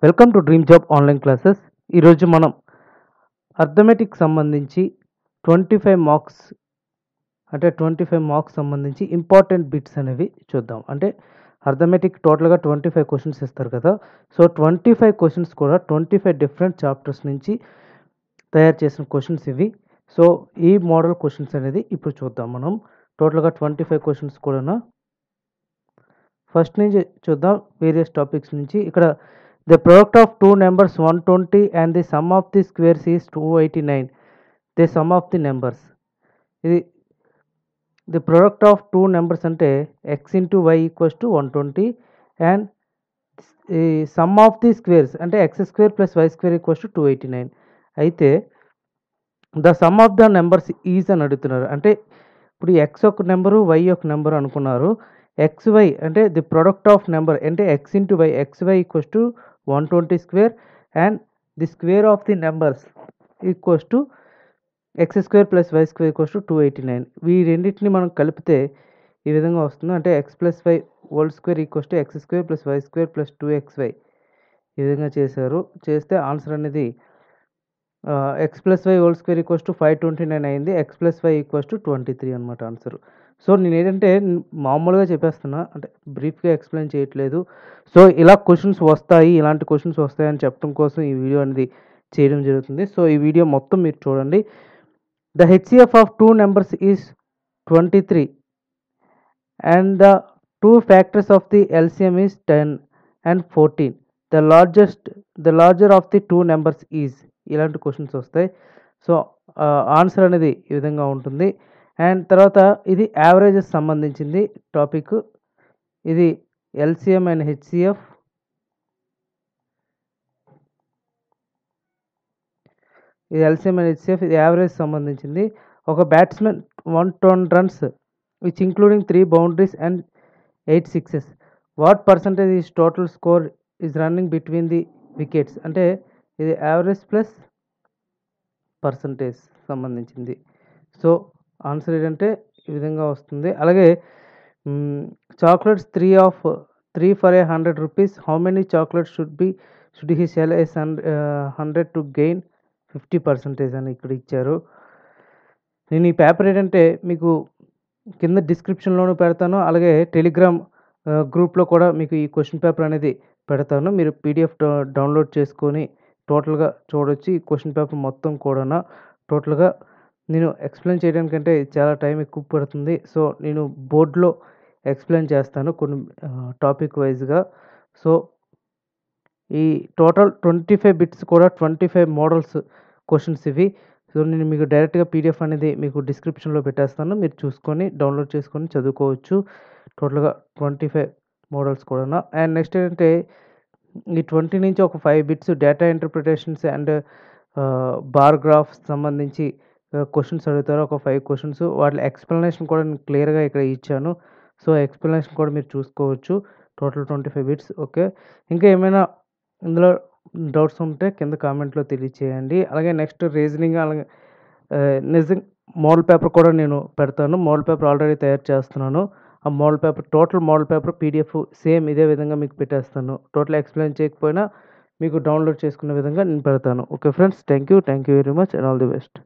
Welcome to dream job online classes. ఈరోజు మనం arithmetic సంబంధించి 25 మార్క్స్ అంటే 25 మార్క్స్ సంబంధించి ఇంపార్టెంట్ బిట్స్ అనేవి చూద్దాం. అంటే అర్థమెటిక్ టోటల్గా 25 క్వశ్చన్స్ ఇస్తారు కదా. సో 25 క్వశ్చన్స్ కూడా 25 డిఫరెంట్ చాప్టర్స్ నుంచి తయారు చేసిన క్వశ్చన్స్ ఇవి. సో ఈ మోడల్ క్వశ్చన్స్ అనేది ఇప్పుడు చూద్దాం. మనం టోటల్గా 25 క్వశ్చన్స్ కూడా ఫస్ట్ నుంచి చూద్దాం. వేరియస్ టాపిక్స్ నుంచి ఇక్కడ the product of two numbers 120 and the sum of the squares is 289. The sum of the numbers. ఇది the product of two numbers అంటే x into y equals to 120 and sum of the squares అంటే x square plus y square equals to 289. అయితే the sum of the numbers is అని అడుగుతున్నారు. అంటే ఇప్పుడు x ఒక number y ఒక number అనుకున్నారు. xy అంటే ది ప్రొడక్ట్ ఆఫ్ నెంబర్ అంటే x into y xy equals to 120 square and the square of the numbers equals to x square plus y square equals to 289. ఈ రెండింటిని మనం కలిపితే ఈ విధంగా వస్తుంది. అంటే x plus y whole square equals to x square plus y square plus 2xy ఈ విధంగా చేశారు. చేస్తే ఆన్సర్ అనేది x plus y whole square equals to 529 అయింది. X plus y equals to 23 అనమాట ఆన్సర్. సో నేను ఏంటంటే మామూలుగా చెప్పేస్తున్నా, అంటే బ్రీఫ్గా ఎక్స్ప్లెయిన్ చేయట్లేదు. సో ఇలా క్వశ్చన్స్ వస్తాయి, ఇలాంటి క్వశ్చన్స్ వస్తాయని చెప్పడం కోసం ఈ వీడియో అనేది చేయడం జరుగుతుంది. సో ఈ వీడియో మొత్తం మీరు చూడండి. The HCF of two numbers is 23 and the two factors of the LCM is 10 and 14. The larger of the two numbers is ఇలాంటి క్వశ్చన్స్ వస్తాయి. సో ఆన్సర్ అనేది ఈ విధంగా ఉంటుంది. అండ్ తర్వాత ఇది యావరేజెస్ సంబంధించింది టాపిక్. ఇది ఎల్సిఎం అండ్ హెచ్సిఎఫ్. ఇది ఎల్సిఎం అండ్ హెచ్సిఎఫ్, ఇది యావరేజ్ సంబంధించింది. ఒక batsmen 110 runs which including 3 boundaries and 8 sixes. What percentage is total score is running between the wickets. అంటే ఇది యావరేజ్ ప్లస్ పర్సంటేజ్ సంబంధించింది. సో ఆన్సర్ ఏంటంటే ఈ విధంగా వస్తుంది. అలాగే chocolates 3 for 100 rupees. How many chocolates should he cell 100 to gain 50% అని ఇక్కడ ఇచ్చారు. నేను ఈ పేపర్ ఏంటంటే మీకు కింద డిస్క్రిప్షన్లోనూ పెడతాను, అలాగే టెలిగ్రామ్ గ్రూప్లో కూడా మీకు ఈ క్వశ్చన్ పేపర్ అనేది పెడతాను. మీరు పీడిఎఫ్ డౌన్లోడ్ చేసుకొని టోటల్గా చూడొచ్చు. ఈ క్వశ్చన్ పేపర్ మొత్తం కూడా టోటల్గా నేను ఎక్స్ప్లెయిన్ చేయడానికంటే చాలా టైం ఎక్కువ పడుతుంది. సో నేను బోర్డులో ఎక్స్ప్లెయిన్ చేస్తాను కొన్ని టాపిక్ వైజ్గా. సో ఈ టోటల్ 25 బిట్స్ కూడా 25 మోడల్స్ క్వశ్చన్స్ ఇవి. సో నేను మీకు డైరెక్ట్గా పీడిఎఫ్ అనేది మీకు డిస్క్రిప్షన్లో పెట్టేస్తాను, మీరు చూసుకొని డౌన్లోడ్ చేసుకొని చదువుకోవచ్చు. టోటల్గా 25 మోడల్స్ కూడా. అండ్ నెక్స్ట్ ఏంటంటే ఈ 20 నుంచి ఒక 5 bits data interpretations and bar graphs సంబంధించి క్వశ్చన్స్ అడుగుతారు. ఒక 5 క్వశ్చన్స్, వాటి ఎక్స్ప్లెనేషన్ కూడా నేను క్లియర్గా ఇక్కడ ఇచ్చాను. సో ఎక్స్ప్లెనేషన్ కూడా మీరు చూసుకోవచ్చు. Total 25 bits. ఓకే, ఇంకా ఏమైనా ఇందులో డౌట్స్ ఉంటే కింద కామెంట్లో తెలియచేయండి. అలాగే నెక్స్ట్ రీజనింగ్, అలాగే మోడల్ పేపర్ కూడా నేను పెడతాను. మోడల్ పేపర్ ఆల్రెడీ తయారు చేస్తున్నాను. ఆ model paper total model paper PDF same ఇదే విధంగా మీకు పెట్టేస్తాను. టోటల్ ఎక్స్ప్లెయిన్ చేయకపోయినా మీకు డౌన్లోడ్ చేసుకునే విధంగా నేను పెడతాను. Okay friends, thank you very much and all the best.